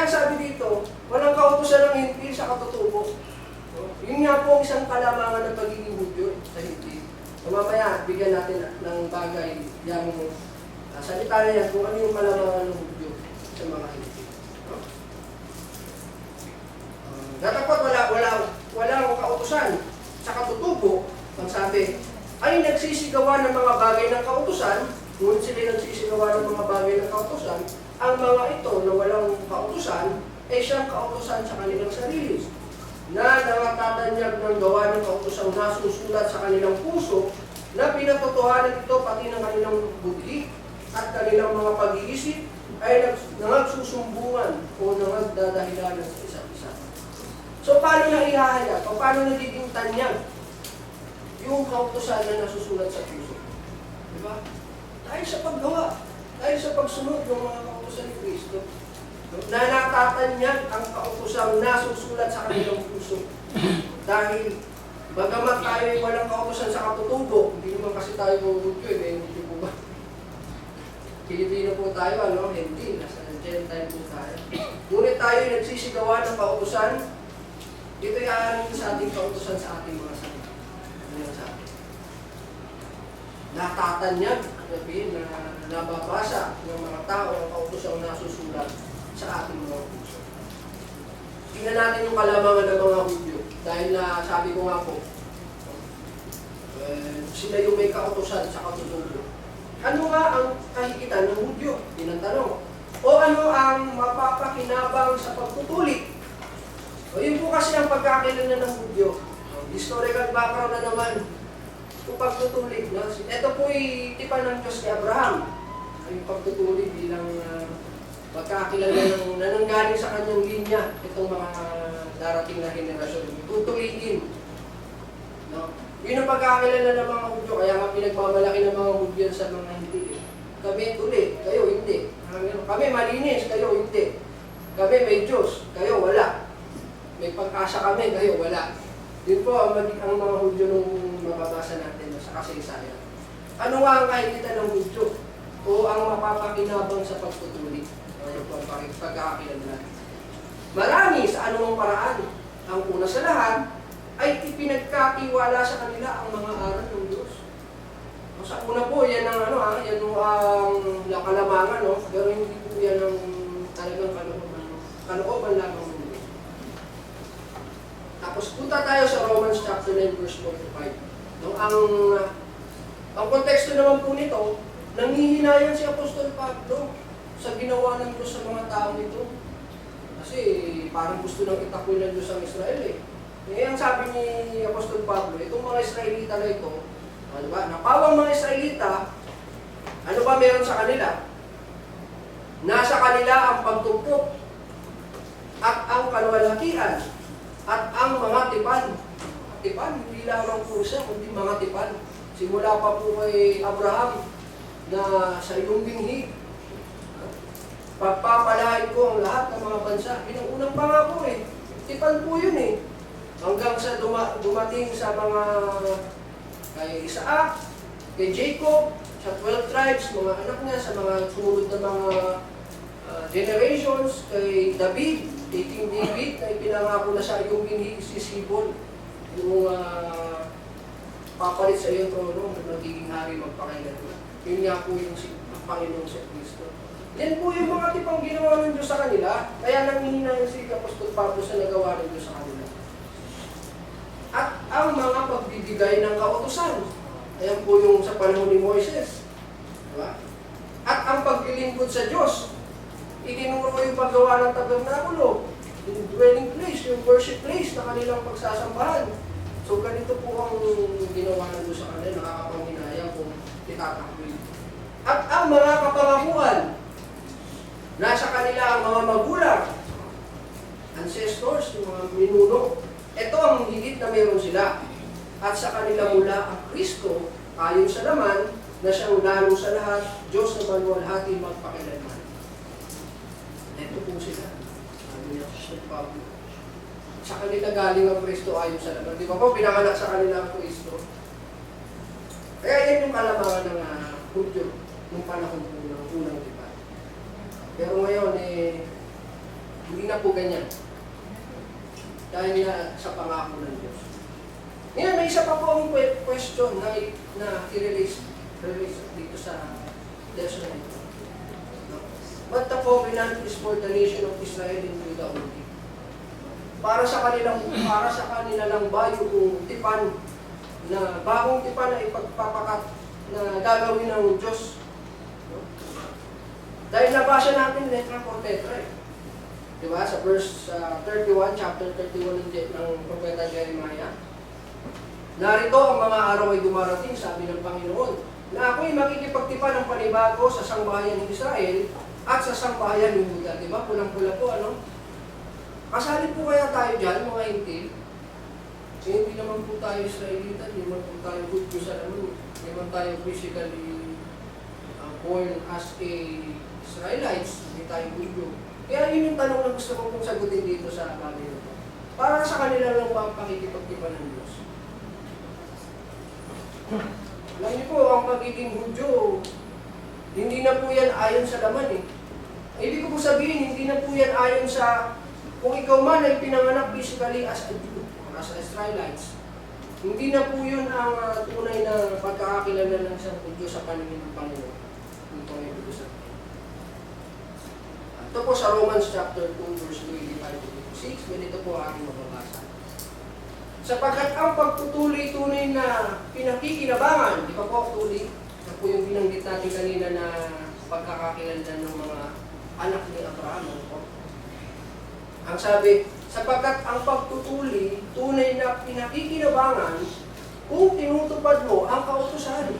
Kaya sabi dito, walang kautusan ng Hintil sa katutubo. Yun nga po ang isang kalamangan ng pagiging Hudyo sa Hintil. So mamaya, bigyan natin ng bagay yung salita na yan kung ano yung kalamangan ng Hudyo sa mga Hintil. Datapot walang kautusan sa katutubo. Ang sabi, ay nagsisigawan ng mga bagay ng kautusan, ngunit sila nagsisigawan ng mga bagay ng kautusan, ang mga ito na walang kautusan, ay siyang kautusan sa kanilang sarili, na nangatatanyag ng gawa ng kautusang nasusulat sa kanilang puso, na pinatotohanan ito pati ng kanilang budhi at kanilang mga pag-iisip, ay nangagsusumbungan o nangagdadahilanan sa isa't isa. So, paano na ihahayag? O paano nagiging tanyag yung kautusan na nasusulat sa puso? Diba? Dahil sa paggawa, dahil sa pagsunod ng mga kautusan ni Kristo, na natatanyag ang kautusang nasusulat sa kanilang puso. Dahil, bagamat tayo ay walang kautusan sa katutubo, hindi naman kasi tayo Hudyo, may Hudyo po ba? Pilipino po tayo, ano? Hindi, nasa Gentile po tayo. Ngunit tayo ay nagsisigawa ng kautusan. Ito yung sa ating kautusan sa ating mga salita. Ano yan sa atin? Natatanyag, sabihin na nababasa ng mga tao ang kautusang nasusulat sa ating mga puso. Tingnan natin yung kalamangan ng mga Hudyo. Dahil na sabi ko nga po, sila yung may kautusan sa katutubo. Ano nga ang kahigitan ng Hudyo? Tinanong. O ano ang mapapakinabang sa pagtutulik? O yun po kasi ang pagkakilala ng Hudyo. Historical background na naman kung pagtutulik. No? Ito po'y tipan ng Diyos kay Abraham. Yung pagtutulik bilang pagkakilala ng nananggaling sa kanyang linya itong mga darating na henerasyon. Tutulikin. No? Yun ang pagkakilala ng mga Hudyo. Kaya nga pinagmamalaki ng mga Hudyo sa mga hindi. Kami tuli, kayo hindi. Kami malinis, kayo hindi. Kami may Diyos, kayo wala. May pag-asa kami, kayo wala. Yun po ang mga Hudyo nung mababasa natin sa kasaysayan. Ano nga ang kahigitan ng Hudyo? O ang mapapakinabang sa pagtutulik? Ano po ang pagkakakilala natin? Marami sa anumang paraan. Ang una sa lahat ay ipinagkatiwala sa kanila ang mga aral ng Diyos. O sa una po, yan ang yan ang kalamangan, no? Pero hindi po yan ang talagang kalooban lamang ng Diyos. Tapos punta tayo sa Romans chapter 9 verse 45. No? Ang konteksto naman po nito, nanghihinayan si Apostol Pablo sa ginawa ng Diyos sa mga tao nito. Kasi parang gusto nang itakwil ng Diyos ang Israel eh. Ang sabi ni Apostol Pablo, itong mga Israelita na ito, ano ba, napawang mga Israelita, ano ba meron sa kanila? Nasa kanila ang pagtumpok at ang kaluwalhatian at ang mga tipan. Tipan, hindi lamang pusa, kundi mga tipan. Simula pa po kay Abraham na sa iyong binhi, pagpapalain ko ang lahat ng mga bansa. Yun ang unang pangako eh. Tipan po yun eh. Hanggang sa dumating sa mga kay Isaac, kay Jacob, sa 12 tribes, mga anak niya, sa mga sumunod na mga generations, kay David, kay King David, na ipinangako na sa iyong binhi si Sibon, yung papalit sa iyong trono, magiging hari magpakailanman. Yun nga po yung Panginoon sa Kristo. Yan po yung mga tipang ginawa ng Diyos sa kanila, kaya nanghihina si Apostol Pablo sa nagawa ng Diyos sa kanila. At ang mga pagbibigay ng kautusan, ayan po yung sa panahon ni Moises. Diba? At ang paglilingkod sa Diyos, itinuro yung paggawa ng tabernakulo, yung dwelling place, yung worship place na kanilang pagsasambahan. So ganito po ang ginawa ng Diyos sa kanila, nakakapanghinayang kung itatakwil. At ang mga kapangakuan, nasa kanila ang mga magulang, ancestors, yung mga minuno. Ito ang higit na meron sila. At sa kanila mula ang Kristo, ayon sa laman, na siyang lalo sa lahat, Diyos na maluwalhati magpakilanman. Ito po sila. Sabi niya, Pablo. Sa kanila galing ang Kristo ayon sa laman. Di ba po, pinanganak sa kanila ang Kristo. Kaya yan yung kalamangan ng Hudyo nung panahon po ng unang diba. Pero ngayon, Hindi na po ganyan. Dahil sa pangako ng Diyos. Ngayon, may isa pa po ang question na i-release dito sa lesson na ito. But the covenant is for the nation of Israel and Judah only. Para sa kanila lang ba yung tipan na bagong tipan na ipagpapakat na gagawin ng Diyos? Dahil nabasa natin letra por letra eh. Diba? Sa verse 31, chapter 31 ng Propeta Jeremiah. Narito ang mga araw ay dumarating, sabi ng Panginoon, na ako'y makikipagtipan ng panibago sa sangbahayan ng Israel at sa sangbahayan ng Juda. Diba? Pulang-pula po, ano? Kasali po kaya tayo dyan, mga hintil? Hindi naman po tayo Israelita, hindi naman po tayo Hudyo sa naman. Hindi naman tayo physically born as a Israelites, hindi tayo Hudyo. Kaya yun yung tanong na gusto ko pong sagutin dito sa bagay nito. Para sa kanila lang ba ang pakikipagtipan ng Diyos? Alam niyo po, ang pagiging Hudyo, hindi na po yan ayon sa laman eh. Ibig ko po sabihin, hindi na po yan ayon sa, kung ikaw man ay pinanganak physically as a Jew, as a Israelites, hindi na po yun ang tunay na pagkakakilala ng isang Hudyo sa paningin ng Panginoon. Ito ay ibig ko sabihin. Ito po sa Romans chapter 2, verse 25-26, ganito po ang aking mababasa. Sapagkat ang pagtutuloy tunay na pinakikinabangan, di ba po tuloy? Ito po yung binanggit natin kanina na pagkakakilala ng mga anak ni Abraham. Po. Ang sabi, sapagkat ang pagtutuloy tunay na pinakikinabangan kung tinutupad mo ang kautusan.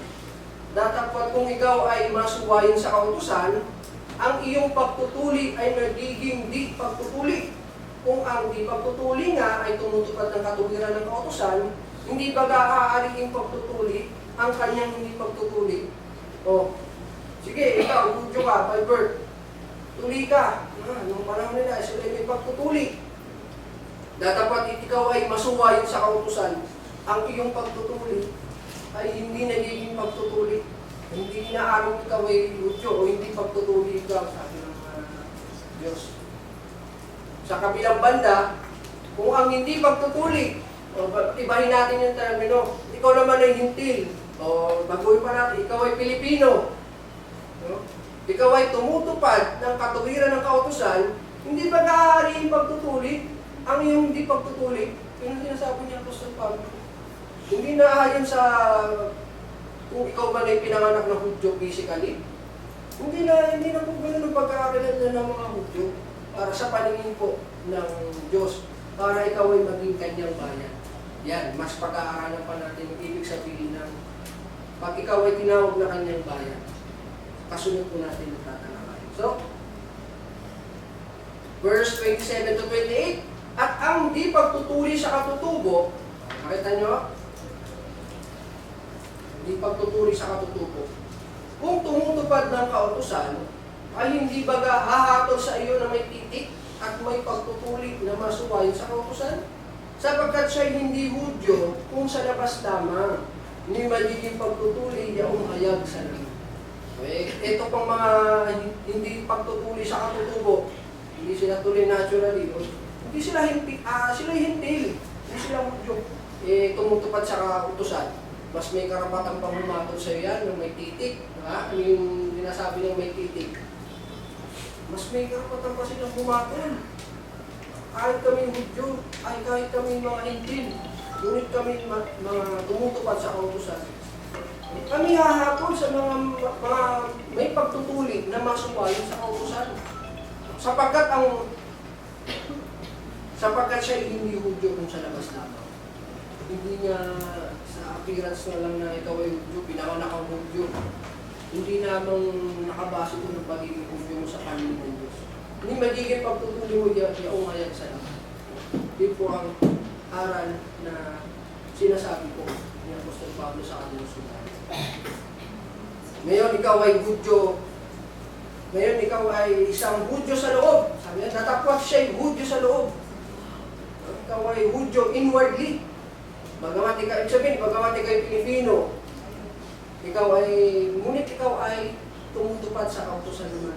Datapwat kung ikaw ay masuwayin sa kautusan, ang iyong pagtutuli ay nagiging di pagtutuli. Kung ang di pagtutuli nga ay tumutupad ng katuwiran ng kautusan, hindi ba aariing pagtutuli ang kanyang hindi pagtutuli? O, sige, ikaw, Hudyo ka, by birth, tuli ka. Nung panahon nila, sila may pagtutuli. Datapat ikaw ay masuwayin sa kautusan, ang iyong pagtutuli ay hindi nagiging pagtutuli. Hindi inaaring ikaw ay Hudyo o hindi pagtutuli ikaw, sabi ng Diyos. Sa kabilang banda, kung ang hindi pagtutuli, o ibahin natin yung termino, ikaw naman ay hintil, o baguhin pa natin, ikaw ay Pilipino, no? Ikaw ay tumutupad ng katuwiran ng kautusan, hindi ba kaariing pagtutuli ang iyong hindi pagtutuli? Yun ang sinasabi niya Apostol Pablo. Hindi na ayon sa kung ikaw ba ay pinanganak ng Hudyo physically, hindi na po ganun ang pagkakakilala ng mga Hudyo para sa paningin po ng Diyos, para ikaw ay maging kanyang bayan. Yan, mas pag-aaralan pa natin ang ibig sabihin ng pag ikaw ay tinawag na kanyang bayan, kasunod po natin ang tatalakayin. So, verse 27-28, at ang di pagtutuli sa katutubo, makita nyo? Di pagtutuli sa katutubo. Kung tumutupad ng kautusan, ay hindi baga hahatol sa iyo na may titik at may pagtutuli na masuwayin sa kautusan? Sapagkat siya hindi Hudyo kung sa labas lamang, hindi magiging pagtutuli yaong hayag sa langit. Ito pang mga hindi pagtutuli sa katutubo, hindi sila tuloy naturally, hindi sila sila hintil, hindi sila Hudyo. Tumutupad sa kautusan. Mas may karapatang pang humatol sa iyo yan ng may titik. Ano yung sinasabi ng may titik? Mas may karapatan pa silang humatol. Kahit kami Hudyo, ay kahit kami mga hintil, ngunit kami mga tumutupad sa kautusan. Kami hahapon sa mga may pagtutuli na masuwayin sa kautusan. Sapagkat siya hindi Hudyo kung sa labas lamang. Hindi niya sa appearance na lang na ikaw ay Hudyo, pinanganak ang Hudyo. Hindi namang nakabase ko ng pagiging Hudyo mo sa paningin ng Diyos. Hindi magiging pagtutuli mo yaong hayag sa lahat. Yun po ang aral na sinasabi ko ni Apostol Pablo sa kanyang sulat. Ngayon, ikaw ay Hudyo. Ngayon, ikaw ay isang Hudyo sa loob. Sabi niya, natapwat siya ay Hudyo sa loob. Ikaw ay Hudyo inwardly. Bagamat ikaw ay Pilipino, ngunit ikaw ay tumutupad sa kautusan naman.